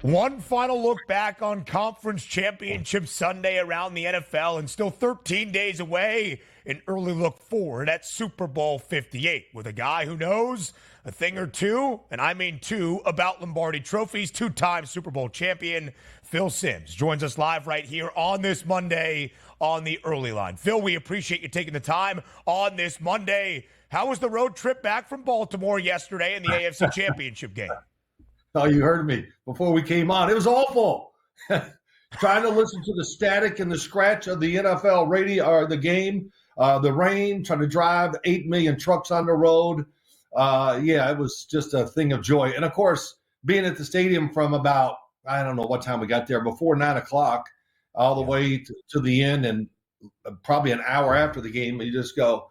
One final look back on Conference Championship Sunday around the NFL, and still 13 days away, an early look forward at Super Bowl 58 with a guy who knows a thing or two, and I mean two, about Lombardi trophies. Two-time Super Bowl champion Phil Simms joins us live right here on this Monday on the Early Line. Phil, we appreciate you taking the time on this Monday. How was the road trip back from Baltimore yesterday in the AFC Championship game? Oh, you heard me before we came on. It was awful. Trying to listen to the static and the scratch of the NFL radio or the game, the rain, trying to drive 8 million trucks on the road. It was just a thing of joy. And, of course, being at the stadium from about, I don't know what time we got there, before 9 o'clock all the way to the end, and probably an hour after the game, you just go.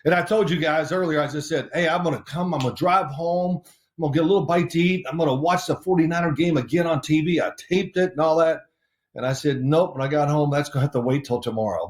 And I told you guys earlier, I just said, hey, I'm going to drive home. I'm going to get a little bite to eat. I'm going to watch the 49er game again on TV. I taped it and all that. And I said, nope, when I got home, that's going to have to wait till tomorrow.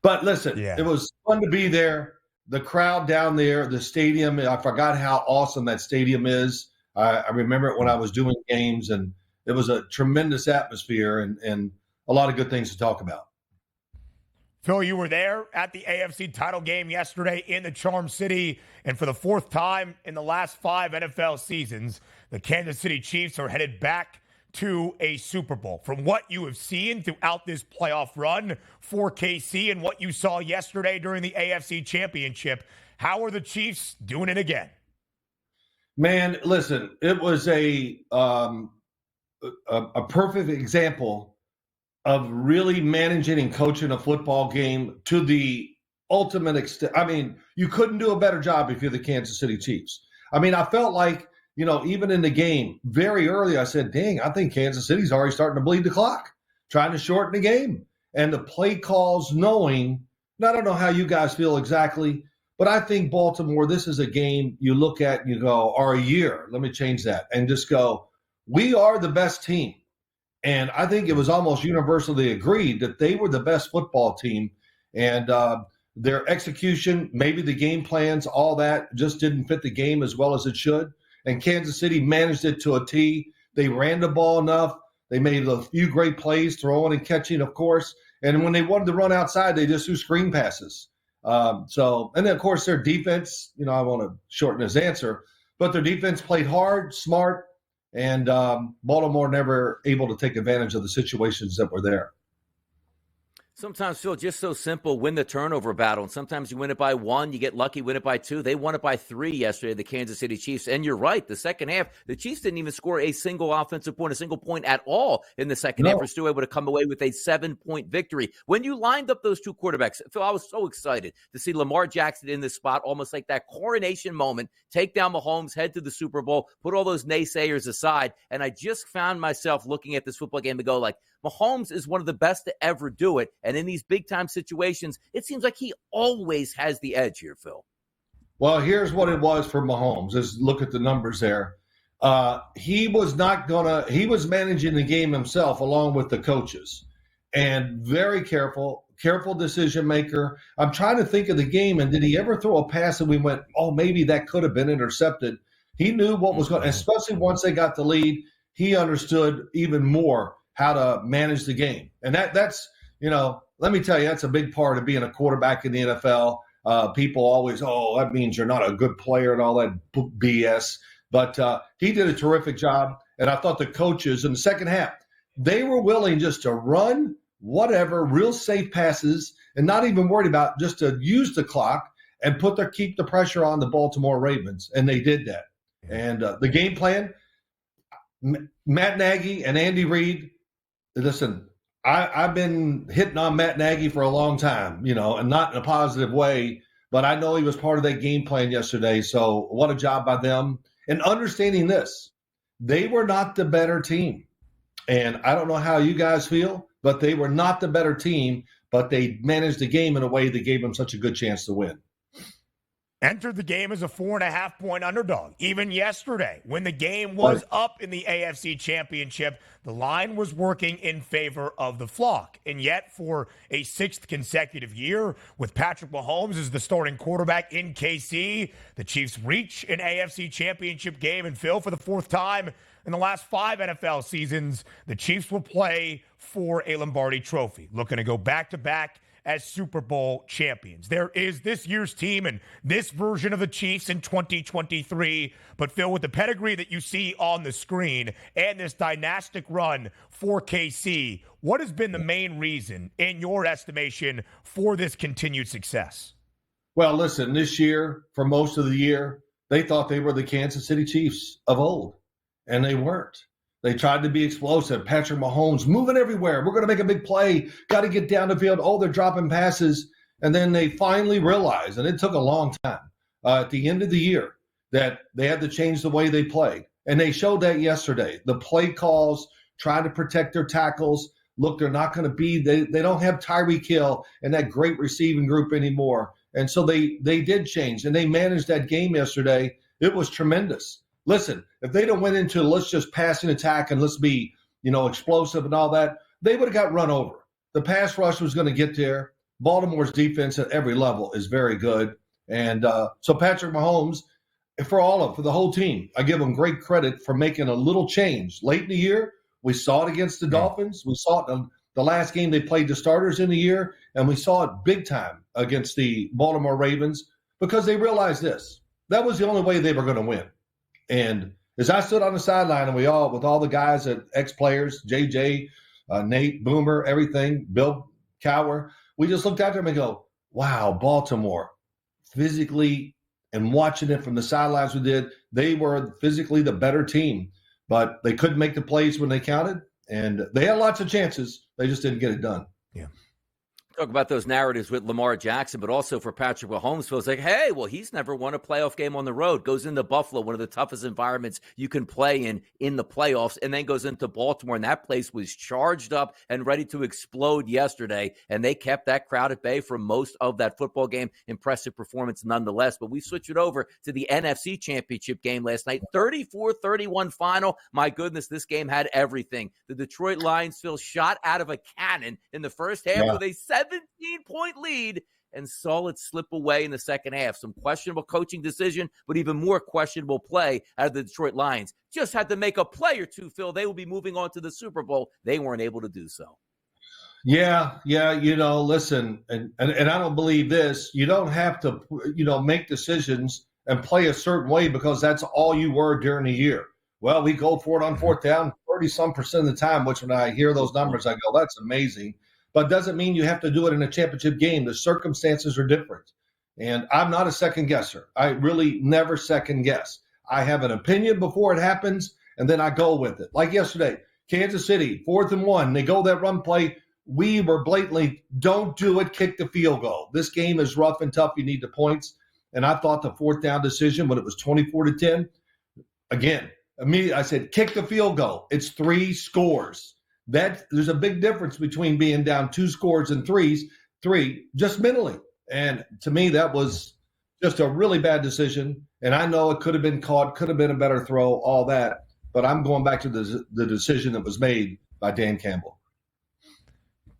But listen, It was fun to be there. The crowd down there, the stadium, I forgot how awesome that stadium is. I remember it when I was doing games, and it was a tremendous atmosphere and a lot of good things to talk about. Phil, you were there at the AFC title game yesterday in the Charm City, and for the fourth time in the last 5 NFL seasons, the Kansas City Chiefs are headed back to a Super Bowl. From what you have seen throughout this playoff run for KC and what you saw yesterday during the AFC Championship, how are the Chiefs doing it again? Man, listen, it was a perfect example of really managing and coaching a football game to the ultimate extent. I mean, you couldn't do a better job if you're the Kansas City Chiefs. I mean, I felt like, even in the game, very early, I said, dang, I think Kansas City's already starting to bleed the clock, trying to shorten the game. And the play calls knowing, and I don't know how you guys feel exactly, but I think Baltimore, this is a game you look at and you go, or a year, let me change that, and just go, we are the best team. And I think it was almost universally agreed that they were the best football team. And their execution, maybe the game plans, all that just didn't fit the game as well as it should. And Kansas City managed it to a T. They ran the ball enough. They made a few great plays, throwing and catching, of course. And when they wanted to run outside, they just threw screen passes. And then, of course, their defense, I want to shorten his answer, but their defense played hard, smart, and Baltimore never able to take advantage of the situations that were there. Sometimes, Phil, just so simple, win the turnover battle. And sometimes you win it by 1, you get lucky, win it by 2. They won it by 3 yesterday, the Kansas City Chiefs. And you're right, the second half, the Chiefs didn't even score a single offensive point, a single point at all in the second half. We're still able to come away with a 7-point victory. When you lined up those two quarterbacks, Phil, I was so excited to see Lamar Jackson in this spot, almost like that coronation moment, take down Mahomes, head to the Super Bowl, put all those naysayers aside. And I just found myself looking at this football game to go like, Mahomes is one of the best to ever do it. And in these big-time situations, it seems like he always has the edge here, Phil. Well, here's what it was for Mahomes. Just look at the numbers there. He was managing the game himself along with the coaches. And very careful decision maker. I'm trying to think of the game, and did he ever throw a pass and we went, oh, maybe that could have been intercepted? He knew what was going on, especially once they got the lead. He understood even more how to manage the game. And that's, let me tell you, that's a big part of being a quarterback in the NFL. People always, that means you're not a good player and all that BS. But he did a terrific job. And I thought the coaches in the second half, they were willing just to run whatever, real safe passes, and not even worried about just to use the clock and keep the pressure on the Baltimore Ravens. And they did that. And the game plan, Matt Nagy and Andy Reid, listen, I've been hitting on Matt Nagy for a long time, and not in a positive way, but I know he was part of that game plan yesterday. So what a job by them. And understanding this, they were not the better team. And I don't know how you guys feel, but they were not the better team, but they managed the game in a way that gave them such a good chance to win. Entered the game as a 4.5-point underdog. Even yesterday, when the game was up in the AFC Championship, the line was working in favor of the flock. And yet, for a 6th consecutive year, with Patrick Mahomes as the starting quarterback in KC, the Chiefs reach an AFC Championship game. And Phil, for the 4th time, in the last 5 NFL seasons, the Chiefs will play for a Lombardi trophy, looking to go back-to-back as Super Bowl champions. There is this year's team and this version of the Chiefs in 2023, but Phil, with the pedigree that you see on the screen and this dynastic run for KC, what has been the main reason, in your estimation, for this continued success? Well, listen, this year, for most of the year, they thought they were the Kansas City Chiefs of old, and they weren't. They tried to be explosive. Patrick Mahomes moving everywhere. We're going to make a big play. Got to get down the field. Oh, they're dropping passes. And then they finally realized, and it took a long time, at the end of the year, that they had to change the way they played. And they showed that yesterday. The play calls, trying to protect their tackles. Look, they're not going to be, they don't have Tyreek Hill and that great receiving group anymore. And so they did change, and they managed that game yesterday. It was tremendous. Listen, if they'd have went into let's just pass and attack and let's be, explosive and all that, they would have got run over. The pass rush was going to get there. Baltimore's defense at every level is very good. And so Patrick Mahomes, for the whole team, I give them great credit for making a little change. Late in the year, we saw it against the Dolphins. We saw it in the last game they played the starters in the year, and we saw it big time against the Baltimore Ravens because they realized this. That was the only way they were going to win. And as I stood on the sideline and with all the guys at ex-players, JJ, Nate, Boomer, everything, Bill Cowher, we just looked at them and go, wow, Baltimore, physically and watching it from the sidelines we did, they were physically the better team. But they couldn't make the plays when they counted, and they had lots of chances. They just didn't get it done. Yeah. Talk about those narratives with Lamar Jackson, but also for Patrick Mahomes. Feels like, hey, well, he's never won a playoff game on the road. Goes into Buffalo, one of the toughest environments you can play in the playoffs, and then goes into Baltimore, and that place was charged up and ready to explode yesterday, and they kept that crowd at bay for most of that football game. Impressive performance nonetheless. But we switch it over to the NFC Championship game last night. 34-31 final. My goodness, this game had everything. The Detroit Lions feel shot out of a cannon in the first half with a 17-point lead and saw it slip away in the second half. Some questionable coaching decision, but even more questionable play out of the Detroit Lions. Just had to make a play or two, Phil. They will be moving on to the Super Bowl. They weren't able to do so. Yeah. Listen, and I don't believe this. You don't have to, make decisions and play a certain way because that's all you were during the year. Well, we go for it on fourth down 30-some% of the time, which when I hear those numbers, I go, that's amazing. But doesn't mean you have to do it in a championship game. The circumstances are different. And I'm not a second guesser. I really never second guess. I have an opinion before it happens, and then I go with it. Like yesterday, Kansas City, 4th and 1. They go that run play. We were blatantly, don't do it, kick the field goal. This game is rough and tough. You need the points. And I thought the fourth down decision, when it was 24-10, again, immediately I said, kick the field goal. It's 3 scores. There's a big difference between being down 2 scores and three, just mentally. And to me, that was just a really bad decision. And I know it could have been caught, could have been a better throw, all that. But I'm going back to the decision that was made by Dan Campbell.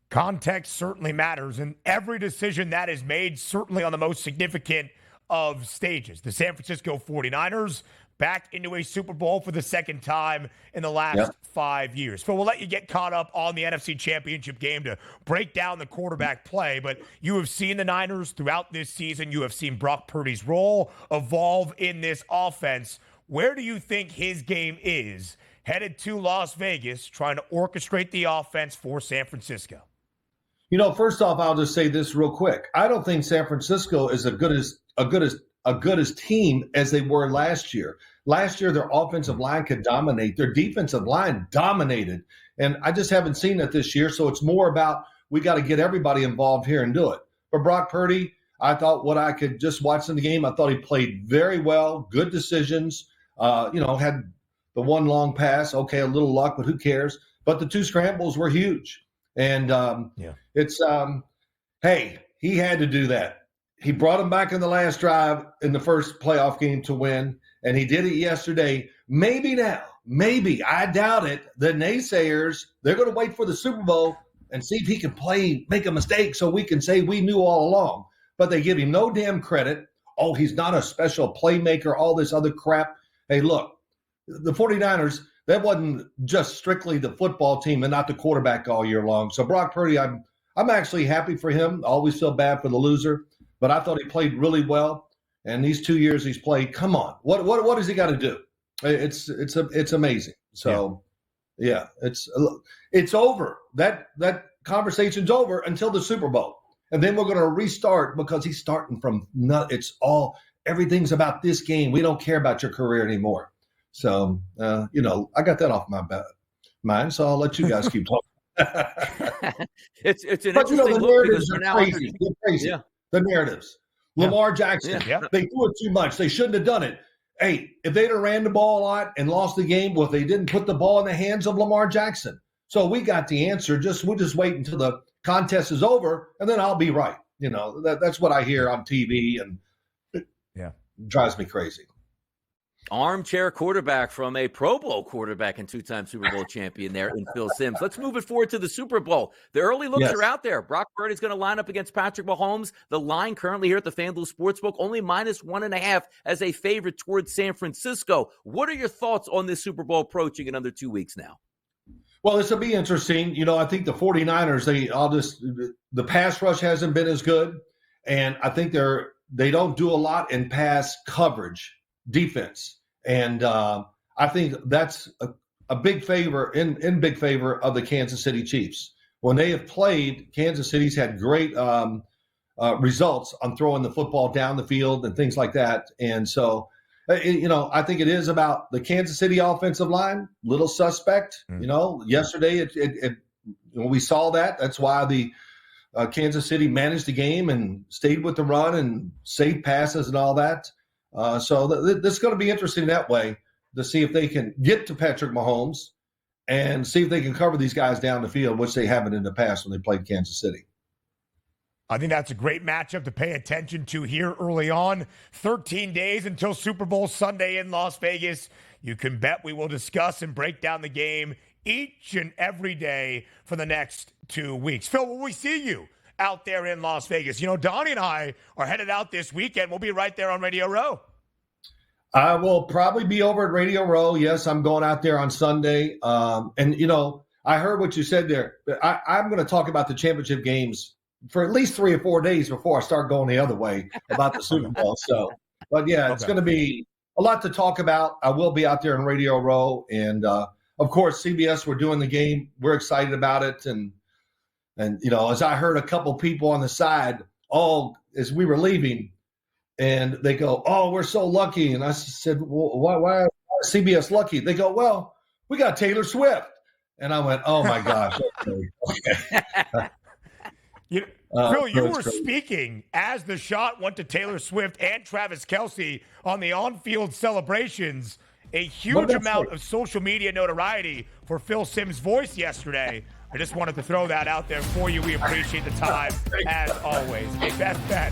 Context certainly matters, and every decision that is made, certainly on the most significant of stages. The San Francisco 49ers back into a Super Bowl for the second time in the last 5 years. Phil, we'll let you get caught up on the NFC Championship game to break down the quarterback play, but you have seen the Niners throughout this season. You have seen Brock Purdy's role evolve in this offense. Where do you think his game is headed to Las Vegas, trying to orchestrate the offense for San Francisco? First off, I'll just say this real quick. I don't think San Francisco is as good as team as they were last year. Last year, their offensive line could dominate. Their defensive line dominated. And I just haven't seen it this year. So it's more about we got to get everybody involved here and do it. But Brock Purdy, I thought what I could just watch in the game, I thought he played very well, good decisions, had the one long pass. Okay, a little luck, but who cares? But the 2 scrambles were huge. And hey, he had to do that. He brought him back in the last drive in the first playoff game to win, and he did it yesterday. Maybe now, I doubt it, the naysayers, they're going to wait for the Super Bowl and see if he can make a mistake so we can say we knew all along. But they give him no damn credit. Oh, he's not a special playmaker, all this other crap. Hey, look, the 49ers, that wasn't just strictly the football team and not the quarterback all year long. So Brock Purdy, I'm actually happy for him. I always feel bad for the loser, but I thought he played really well. And these 2 years he's played, come on, what has he got to do? It's amazing. So yeah, it's over. That conversation's over until the Super Bowl, and then we're going to restart because he's starting from everything's about this game. We don't care about your career anymore. So I got that off my mind. So I'll let you guys keep talking. it's an but interesting the look narratives because are crazy. They're crazy. Yeah. The narratives. Lamar Jackson. Yeah. They threw it too much. They shouldn't have done it. Hey, if they'd have ran the ball a lot and lost the game, well, they didn't put the ball in the hands of Lamar Jackson. So we got the answer. We'll just wait until the contest is over, and then I'll be right. That's what I hear on TV, and it drives me crazy. Armchair quarterback from a Pro Bowl quarterback and two-time Super Bowl champion there in Phil Simms. Let's move it forward to the Super Bowl. The early looks are out there. Brock Purdy is going to line up against Patrick Mahomes. The line currently here at the FanDuel Sportsbook, only -1.5 as a favorite towards San Francisco. What are your thoughts on this Super Bowl approaching in under 2 weeks now? Well, this will be interesting. I think the 49ers, the pass rush hasn't been as good, and I think they don't do a lot in pass coverage defense. And I think that's a big favor in big favor of the Kansas City Chiefs. When they have played, Kansas City's had great results on throwing the football down the field and things like that. And so, I think it is about the Kansas City offensive line, little suspect. Yesterday we saw that. That's why the Kansas City managed the game and stayed with the run and saved passes and all that. So this is going to be interesting that way to see if they can get to Patrick Mahomes and see if they can cover these guys down the field, which they haven't in the past when they played Kansas City. I think that's a great matchup to pay attention to here early on. 13 days until Super Bowl Sunday in Las Vegas. You can bet we will discuss and break down the game each and every day for the next 2 weeks. Phil, will we see you out there in Las Vegas? Donnie and I are headed out this weekend. We'll be right there on Radio Row. I will probably be over at Radio Row. Yes, I'm going out there on Sunday. I heard what you said there. I'm going to talk about the championship games for at least 3 or 4 days before I start going the other way about the Super Bowl. But it's going to be a lot to talk about. I will be out there in Radio Row. And, of course, CBS, we're doing the game. We're excited about it. And as I heard a couple people on the side, as we were leaving, and they go, "Oh, we're so lucky." And I said, "Well, why is CBS lucky?" They go, "Well, we got Taylor Swift." And I went, "Oh my gosh." Okay. Phil, you were speaking as the shot went to Taylor Swift and Travis Kelce on the on-field celebrations. A huge amount of social media notoriety for Phil Simms' voice yesterday. I just wanted to throw that out there for you. We appreciate the time, as always. A best bet.